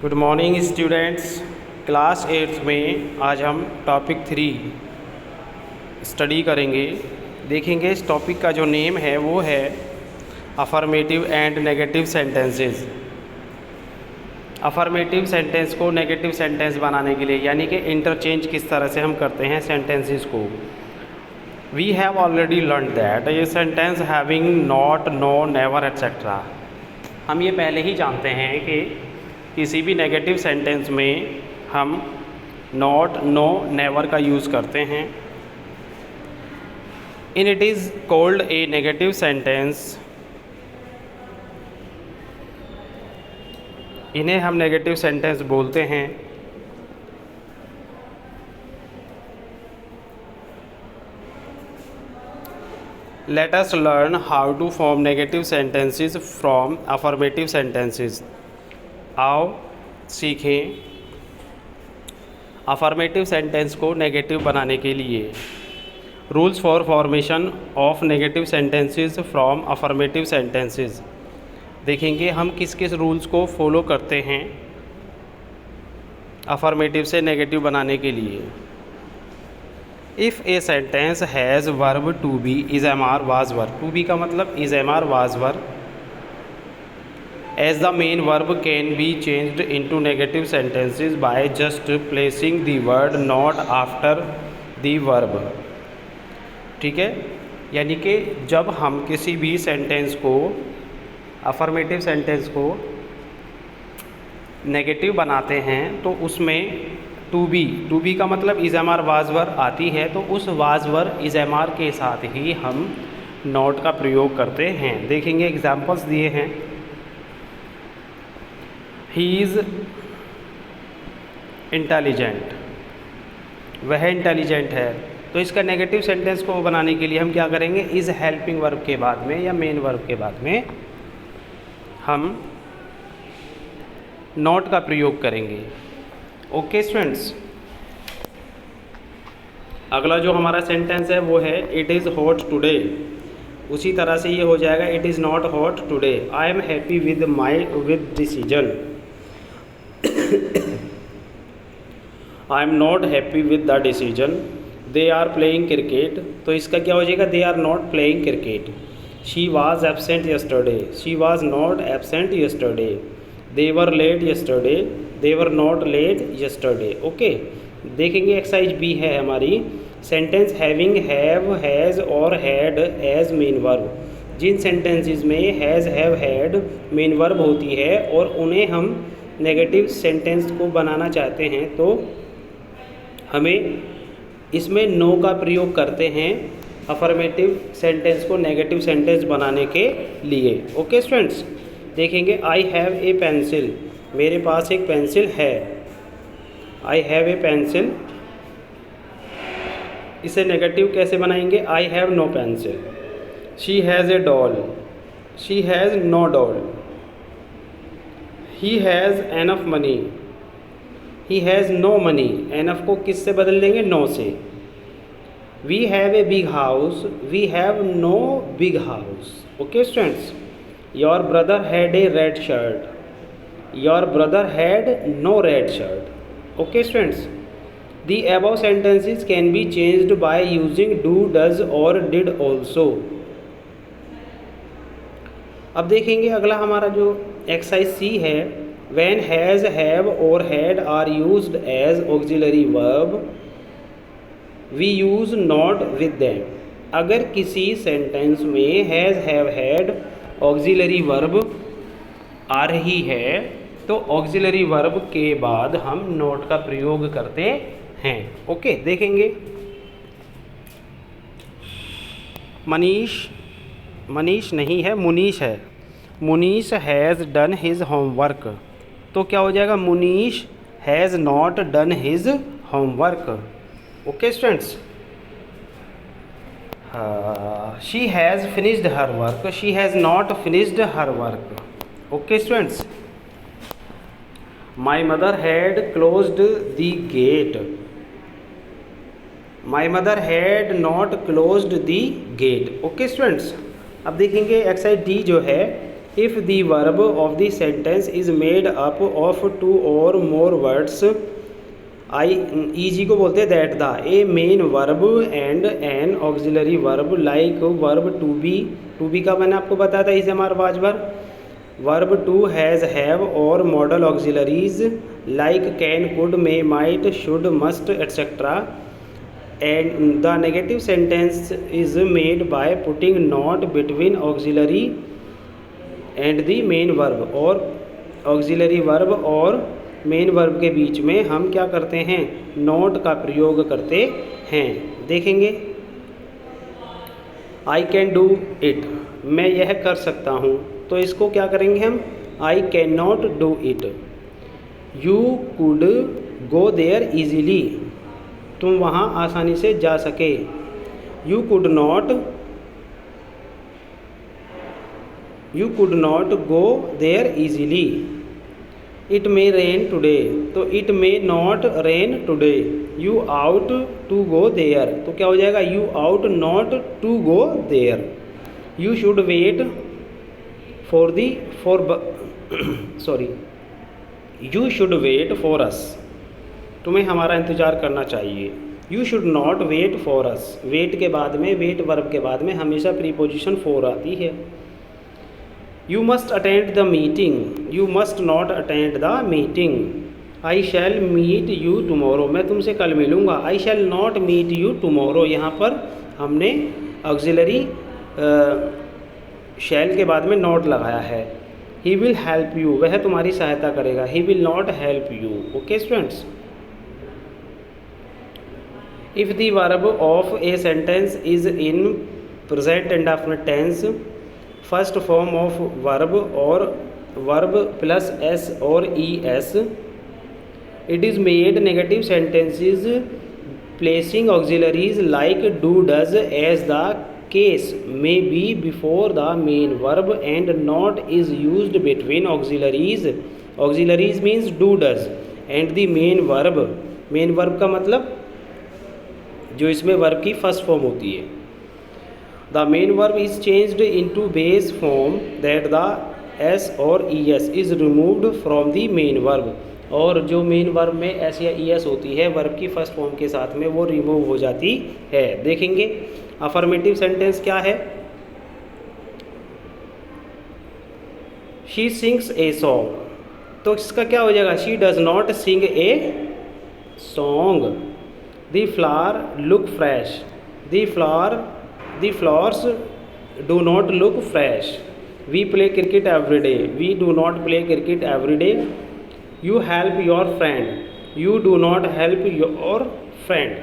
Good morning students. Class 8 में आज हम टॉपिक 3 स्टडी करेंगे। देखेंगे इस टॉपिक का जो नेम है वो है affirmative and negative sentences. Affirmative sentence को नेगेटिव सेंटेंस बनाने के लिए यानी कि इंटरचेंज किस तरह से हम करते हैं सेंटेंसेस को। We have already learn that ये sentence having not, no, never etcetera. हम ये पहले ही जानते हैं कि किसी भी नेगेटिव सेंटेंस में हम नॉट, नो, नेवर का यूज़ करते हैं। In it is called a negative sentence. इन्हें हम नेगेटिव सेंटेंस बोलते हैं। Let us learn how to form negative sentences from affirmative sentences. आओ सीखें अफर्मेटिव सेंटेंस को नेगेटिव बनाने के लिए। Rules for formation of negative sentences from affirmative sentences. देखेंगे हम किस किस रूल्स को फॉलो करते हैं अफर्मेटिव से नेगेटिव बनाने के लिए। If a sentence has verb to be, is, am, are, was, were. To be का मतलब is, am, are, was, were. As the main verb can be changed into negative sentences by just placing the word not after the verb। ठीक है, यानी कि जब हम किसी भी सेंटेंस को अफर्मेटिव सेंटेंस को नेगेटिव बनाते हैं तो उसमें टू बी का मतलब is, am, are, was, were आती है, तो उस was, were, is, am, are के साथ ही हम नॉट का प्रयोग करते हैं। देखेंगे एग्जाम्पल्स दिए हैं। ही इज़ इंटेलिजेंट, वह इंटेलिजेंट है। तो इसका नेगेटिव सेंटेंस को बनाने के लिए हम क्या करेंगे, इज़ हेल्पिंग वर्ब के बाद में या मेन वर्ब के बाद में हम नॉट का प्रयोग करेंगे। ओके स्टूडेंट्स, अगला जो हमारा सेंटेंस है वो है इट इज़ हॉट टुडे। उसी तरह से ये हो जाएगा it is not hot today. I am happy with decision. I am not happy with the decision. They are playing cricket, तो इसका क्या हो जाएगा, they are not playing cricket. She was absent yesterday, she was not absent yesterday. They were late yesterday, they were not late yesterday. Okay, देखेंगे exercise B है हमारी। Sentence having have, has और had as main verb. जिन sentences में has, have, had main verb होती है और उन्हें हम नेगेटिव सेंटेंस को बनाना चाहते हैं तो हमें इसमें नो का प्रयोग करते हैं अफर्मेटिव सेंटेंस को नेगेटिव सेंटेंस बनाने के लिए। ओके स्टूडेंट्स, देखेंगे आई हैव ए पेंसिल, मेरे पास एक पेंसिल है। आई हैव ए पेंसिल, इसे नेगेटिव कैसे बनाएंगे, I have no pencil. She has a doll, she has no doll. He has enough money, he has no money. Enough को किस से बदल देंगे, नो से। We have a big house, we have no big house. Okay students, your brother had a red shirt, your brother had no red shirt. Okay students, the above sentences can be changed by using do, does और did also. अब देखेंगे अगला हमारा जो exercise C है। When has, have और had are used as auxiliary verb we use not with them. अगर किसी सेंटेंस में has, have, had auxiliary verb आ रही है तो ऑक्सिलरी वर्ब के बाद हम नॉट का प्रयोग करते हैं। ओके, देखेंगे मनीष नहीं है, मुनीश है। Munish has done his homework, तो क्या हो जाएगा, Munish has not done his homework. Okay students, she has finished her work, she has not finished her work. Okay students, my mother had closed the gate, my mother had not closed the gate. Okay students, अब देखेंगे exercise D जो है if the verb of the sentence is made up of 2 और more words, easy को बोलते हैं that the, a main verb and an auxiliary verb like verb to be का मैंने आपको बताया था इसे हमारा was were, verb to has have और modal auxiliaries like can could may might should must etcetera, and the negative sentence is made by putting not between auxiliary and the main verb, और auxiliary verb और main verb के बीच में हम क्या करते हैं, नॉट का प्रयोग करते हैं। देखेंगे, आई कैन डू इट, मैं यह कर सकता हूँ, तो इसको क्या करेंगे हम, I can not do it. You could go there easily, तुम वहाँ आसानी से जा सके। You could not go there easily. It may rain today, तो it may not rain today. You ought to go there, तो क्या हो जाएगा, you ought not to go there. You should wait you should wait for us, तुम्हें हमारा इंतज़ार करना चाहिए। You should not wait for us, wait के बाद में, वेट वर्ब के बाद में हमेशा प्रीपोजिशन फॉर आती है। You must attend the meeting, you must not attend the meeting. I shall meet you tomorrow, मैं तुमसे कल मिलूँगा। I shall not meet you tomorrow, यहाँ पर हमने ऑक्सिलरी शैल के बाद में नॉट लगाया है। ही विल हेल्प यू, वह तुम्हारी सहायता करेगा। He will not help you. Okay students, if the verb of a sentence is in present indefinite tense, first form of verb और वर्ब प्लस एस और E S, it is made negative sentences placing auxiliaries like do does as the case may be before the main verb and not is used between auxiliaries. Auxiliaries means do does and the main verb. Main verb का मतलब जो इसमें verb की first form होती है। The main verb is changed into base form that the s और es is removed from the main verb, और जो मेन वर्ब में एस या ई एस होती है वर्ब की फर्स्ट फॉर्म के साथ में वो रिमूव हो जाती है। देखेंगे अफर्मेटिव सेंटेंस क्या है, शी सिंग्स ए सॉन्ग, तो इसका क्या हो जाएगा, she does not sing a song. The flower look fresh, the flowers do not look fresh. We play cricket every day, we do not play cricket every day. You help your friend, you do not help your friend.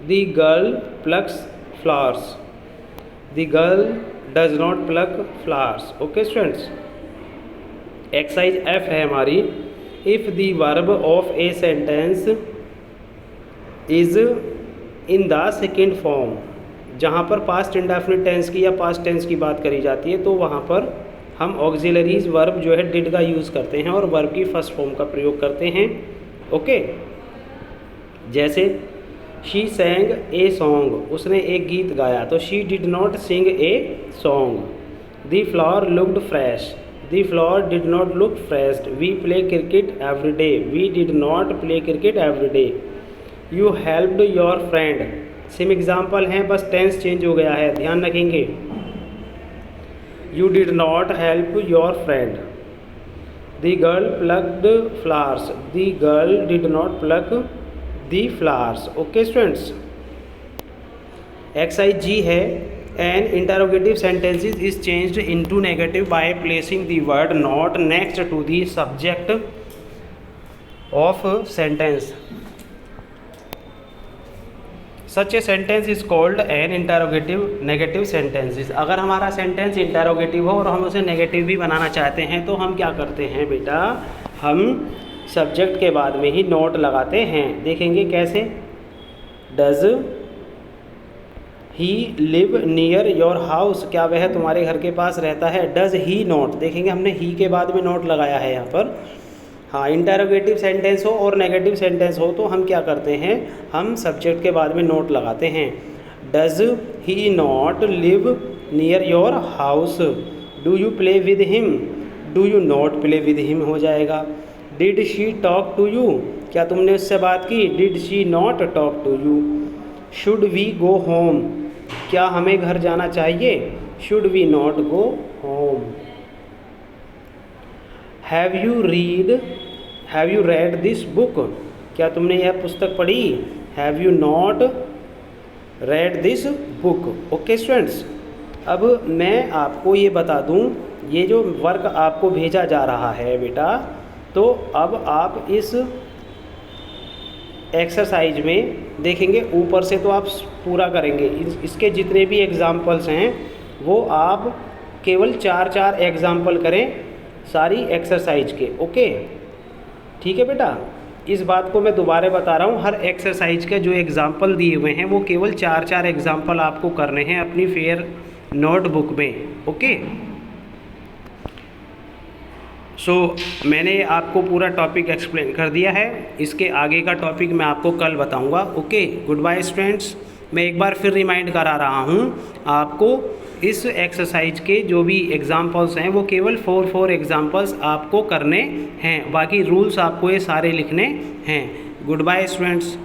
The girl plucks flowers, the girl does not pluck flowers. Okay students, exercise F है हमारी, if the verb of a sentence is in the second form, जहाँ पर past indefinite tense की या past tense की बात करी जाती है तो वहाँ पर हम ऑक्सिलरीज वर्ब जो है डिड का यूज़ करते हैं और वर्ब की फर्स्ट फॉर्म का प्रयोग करते हैं। ओके, जैसे शी सैंग ए सॉन्ग, उसने एक गीत गाया, तो she did not sing a song. The flower looked fresh, the flower did not look fresh. We play cricket every day, we did not play cricket every day. You helped your friend, same example हैं, बस tense change हो गया है, ध्यान रखेंगे। You did not help your friend. The girl plucked flowers, the girl did not pluck the flowers. Okay students, exercise G है, N interrogative sentences is changed into negative by placing the word not next to the subject of sentence. Such a sentence is called an interrogative negative sentences. अगर हमारा sentence interrogative हो और हम उसे negative भी बनाना चाहते हैं तो हम क्या करते हैं बेटा, हम सब्जेक्ट के बाद में ही नोट लगाते हैं। देखेंगे कैसे, does he live near your house, क्या वह तुम्हारे घर के पास रहता है। डज ही नॉट, देखेंगे हमने ही के बाद में नोट लगाया है यहाँ पर। हाँ, इंटरोगेटिव सेंटेंस हो और नेगेटिव सेंटेंस हो तो हम क्या करते हैं, हम सब्जेक्ट के बाद में नोट लगाते हैं। Does he not live near your house, do you play with him, do you not play with him हो जाएगा। Did she talk to you, क्या तुमने उससे बात की, did she not talk to you. Should we go home, क्या हमें घर जाना चाहिए, should we not go home. Have you read this book, क्या तुमने यह पुस्तक पढ़ी, have you not read this book. Okay students, अब मैं आपको ये बता दूं, ये जो वर्क आपको भेजा जा रहा है बेटा, तो अब आप इस एक्सरसाइज में देखेंगे, ऊपर से तो आप पूरा करेंगे, इसके जितने भी एग्ज़ाम्पल्स हैं वो आप केवल 4 एग्ज़ाम्पल करें सारी एक्सरसाइज के। ओके ठीक है बेटा, इस बात को मैं दोबारा बता रहा हूँ, हर एक्सरसाइज के जो एग्ज़ाम्पल दिए हुए हैं वो केवल 4 एग्ज़ाम्पल आपको करने हैं अपनी फेयर नोटबुक में। ओके मैंने आपको पूरा टॉपिक एक्सप्लेन कर दिया है, इसके आगे का टॉपिक मैं आपको कल बताऊंगा। Okay goodbye students. मैं एक बार फिर रिमाइंड करा रहा हूँ आपको, इस एक्सरसाइज के जो भी एग्ज़ाम्पल्स हैं वो केवल 4 एग्ज़ाम्पल्स आपको करने हैं, बाकी रूल्स आपको ये सारे लिखने हैं। Goodbye students.